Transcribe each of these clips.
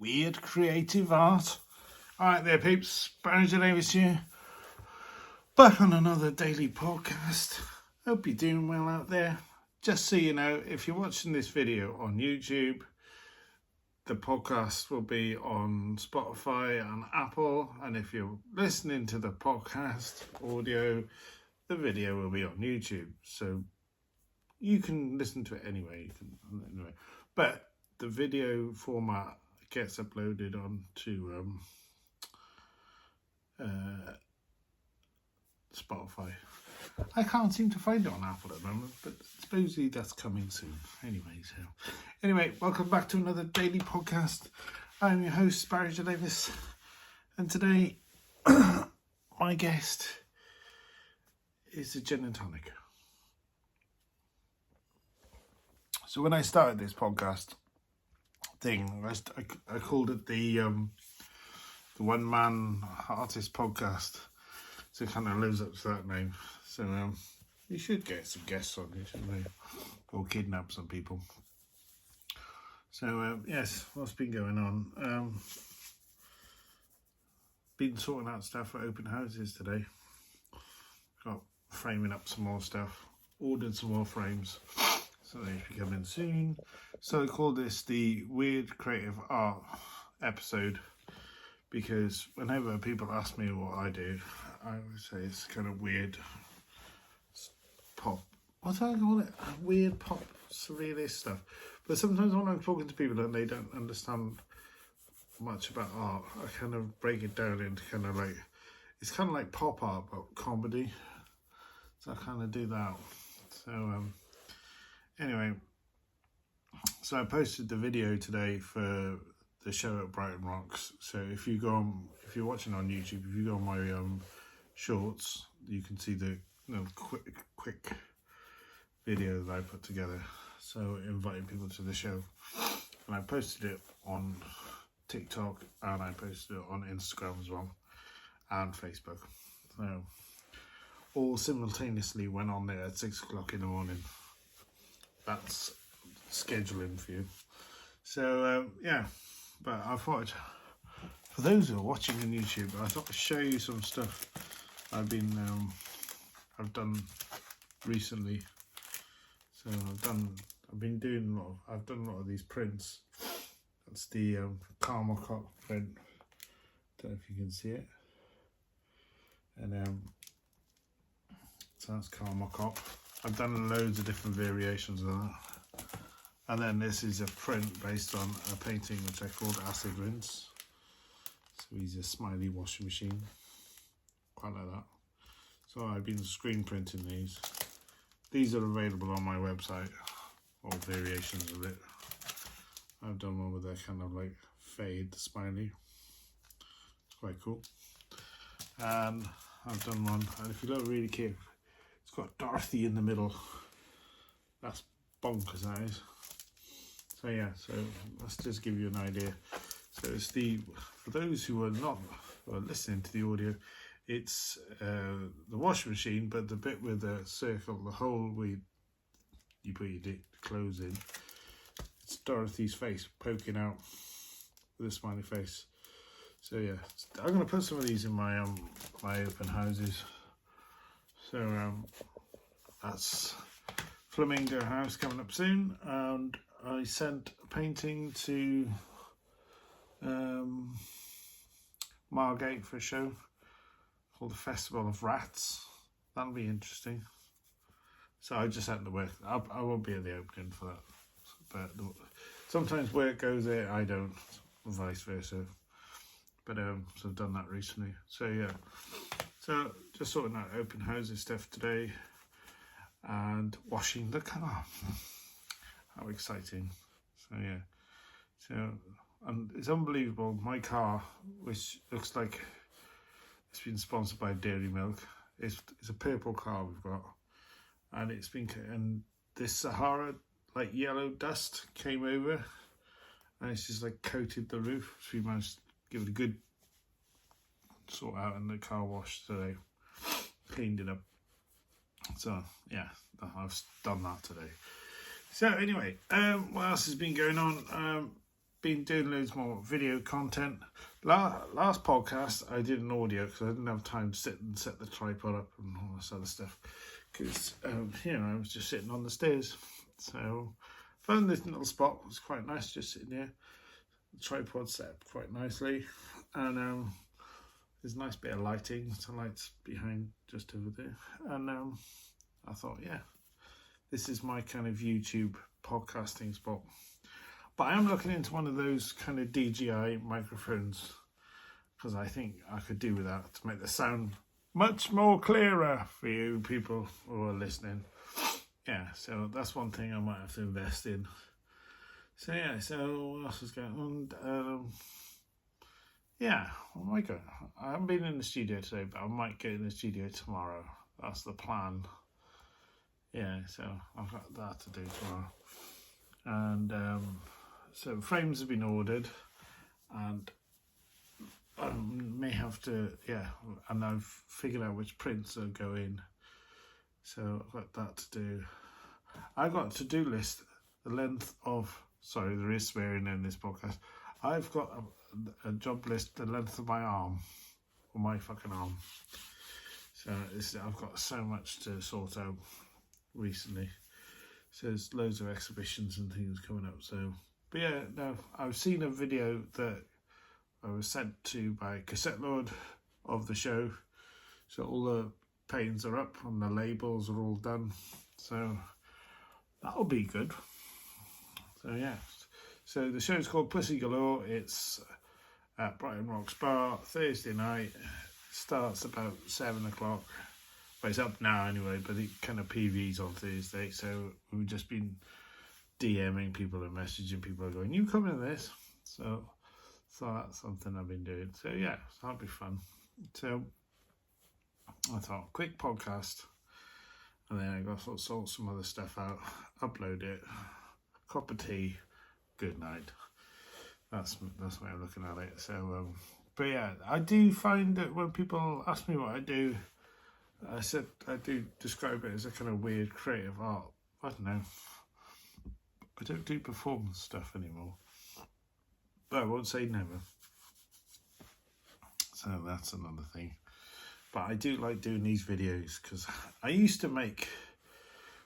weird creative art. Alright there peeps, Barrie J Davies here, back on another daily podcast. Hope you're doing well out there. Just so you know, if you're watching this video on YouTube, the podcast will be on Spotify and Apple, and if you're listening to the podcast audio, the video will be on YouTube. So you can listen to it anyway. But the video format gets uploaded onto Spotify. I can't seem to find it on Apple at the moment, but supposedly that's coming soon. Anyway, welcome back to another daily podcast. I'm your host, Barrie J Davies, and today my guest is a gin and tonic. So when I started this podcast thing, I called it the one-man artist podcast. So it kind of lives up to that name. So we should get some guests on here, shouldn't we? Or kidnap some people. So yes, what's been going on? Been sorting out stuff for open houses today. Got framing up some more stuff. Ordered some more frames. So they should be coming soon. So I call this the Weird Creative Art episode, because whenever people ask me what I do, I would say it's kind of weird pop. What do I call it? Weird pop, surrealist stuff. But sometimes when I'm talking to people and they don't understand much about art, I kind of break it down into kind of like, it's kind of like pop art but comedy. So I kind of do that. So anyway, so I posted the video today for the show at Brighton Rocks. So if you're watching on YouTube, if you go on my shorts, you can see the quick video that I put together. So inviting people to the show, and I posted it on TikTok and I posted it on Instagram as well, and Facebook. So all simultaneously went on there at 6 o'clock in the morning. That's scheduling for you. So yeah, but I thought, for those who are watching on YouTube, I thought I'd show you some stuff I've done recently. So I've done a lot of these prints. That's the caramel cock print. Don't know if you can see it. And so that's caramel cock. I've done loads of different variations of that. And then this is a print based on a painting which I called Acid Rinse. So he's a smiley washing machine. Quite like that. So I've been screen printing these. These are available on my website, all variations of it. I've done one with a kind of like fade smiley. It's quite cool. And I've done one, and if you look really carefully, it's got Dorothy in the middle. That's bonkers, that is. So yeah, so let's just give you an idea. So it's for those who are listening to the audio, it's the washing machine, but the bit with the circle, the hole where you put your clothes in, it's Dorothy's face poking out with a smiley face. So yeah, I'm going to put some of these in my my open houses. So that's Flamingo House coming up soon, and I sent a painting to Margate for a show called the Festival of Rats. That'll be interesting. So I just had to work. I won't be at the opening for that, but sometimes work goes there, I don't, or vice versa. But so I've done that recently. So yeah, so just sorting out open houses stuff today, and washing the car. How exciting. So yeah, so and it's unbelievable. My car, which looks like it's been sponsored by Dairy Milk, it's a purple car we've got, and and this Sahara like yellow dust came over, and it's just like coated the roof. So we managed to give it a good sort out in the car wash today, cleaned it up. So yeah, I've done that today. So anyway, what else has been going on? been doing loads more video content. Last podcast I did an audio because I didn't have time to sit and set the tripod up and all this other stuff, because I was just sitting on the stairs. So found this little spot. It was quite nice just sitting there. The tripod set up quite nicely, and there's a nice bit of lighting. The light's behind just over there, and I thought, yeah, this is my kind of YouTube podcasting spot. But I am looking into one of those kind of DJI microphones, because I think I could do with that to make the sound much more clearer for you people who are listening. Yeah, so that's one thing I might have to invest in. So yeah, so what else is going on? Oh my God, I haven't been in the studio today, but I might get in the studio tomorrow. That's the plan. Yeah, so I've got that to do tomorrow. And so frames have been ordered, and I may have to, and I've figured out which prints are going. So I've got that to do. I've got a to-do list, the length of, sorry, there is swearing in this podcast. I've got a job list, the length of my arm, or my fucking arm. So I've got so much to sort out recently. So there's loads of exhibitions and things coming up. So, but yeah, no, I've seen a video that I was sent to by Cassette Lord of the show. So all the paintings are up and the labels are all done. So that'll be good. So yeah. So the show's called Pussy Galore. It's at Brighton Rocks Bar, Thursday night. Starts about 7 o'clock. Well, it's up now anyway, but it kind of PVs on Thursday. So we've just been DMing people and messaging people going, you coming to this? So that's something I've been doing. So yeah, that'll be fun. So I thought, quick podcast. And then I got to sort some other stuff out, upload it, cup of tea, good night. That's the way I'm looking at it. So, but yeah, I do find that when people ask me what I do, I said I do describe it as a kind of weird creative art. I don't know. I don't do performance stuff anymore. But I won't say never. So that's another thing. But I do like doing these videos because I used to make,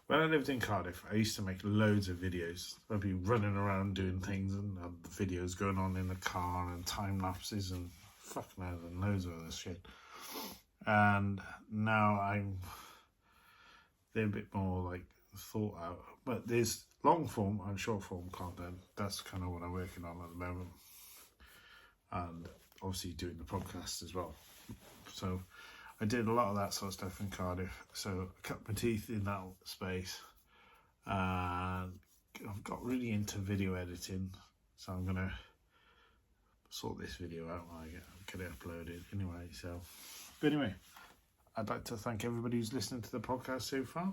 when I lived in Cardiff, I used to make loads of videos. I'd be running around doing things and videos going on in the car and time lapses and fucking hell and loads of other shit. And now they're a bit more like thought out. But there's long form and short form content. That's kind of what I'm working on at the moment. And obviously doing the podcast as well. So I did a lot of that sort of stuff in Cardiff. So I cut my teeth in that space. And I've got really into video editing. So I'm going to sort this video out when I get it uploaded. Anyway, but anyway, I'd like to thank everybody who's listening to the podcast so far.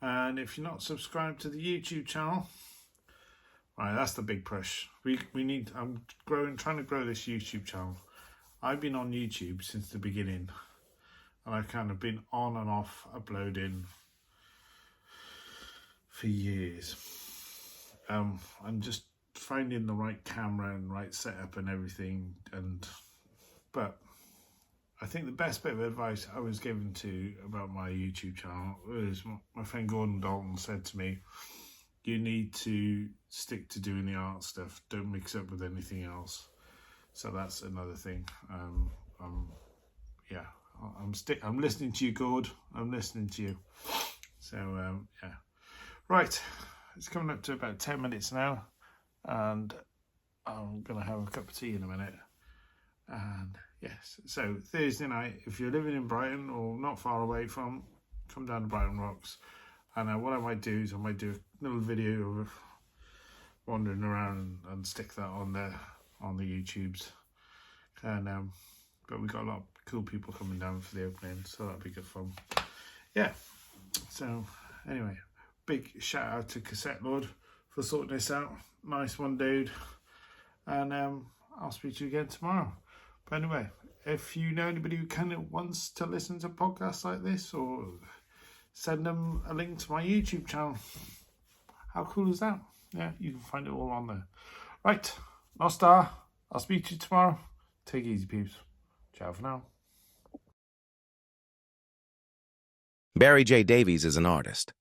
And if you're not subscribed to the YouTube channel, right, that's the big push. I'm trying to grow this YouTube channel. I've been on YouTube since the beginning, and I've kind of been on and off uploading for years. I'm just finding the right camera and right setup and everything. But I think the best bit of advice I was given about my YouTube channel was my friend Gordon Dalton said to me, you need to stick to doing the art stuff. Don't mix up with anything else. So that's another thing. I'm listening to you, Gord. I'm listening to you. So yeah. Right. It's coming up to about 10 minutes now, and I'm gonna have a cup of tea in a minute. And yes, so Thursday night, if you're living in Brighton or not far away from, come down to Brighton Rocks. And what I might do is I might do a little video of wandering around and stick that on the YouTubes. And but we got a lot of cool people coming down for the opening, so that'll be good fun. Yeah. So anyway, big shout out to Cassette Lord for sorting this out. Nice one, dude. And I'll speak to you again tomorrow. But anyway, if you know anybody who kind of wants to listen to podcasts like this, or send them a link to my YouTube channel. How cool is that? Yeah, you can find it all on there. Right, Nostar, I'll speak to you tomorrow. Take it easy, peeps. Ciao for now. Barrie J Davies is an artist.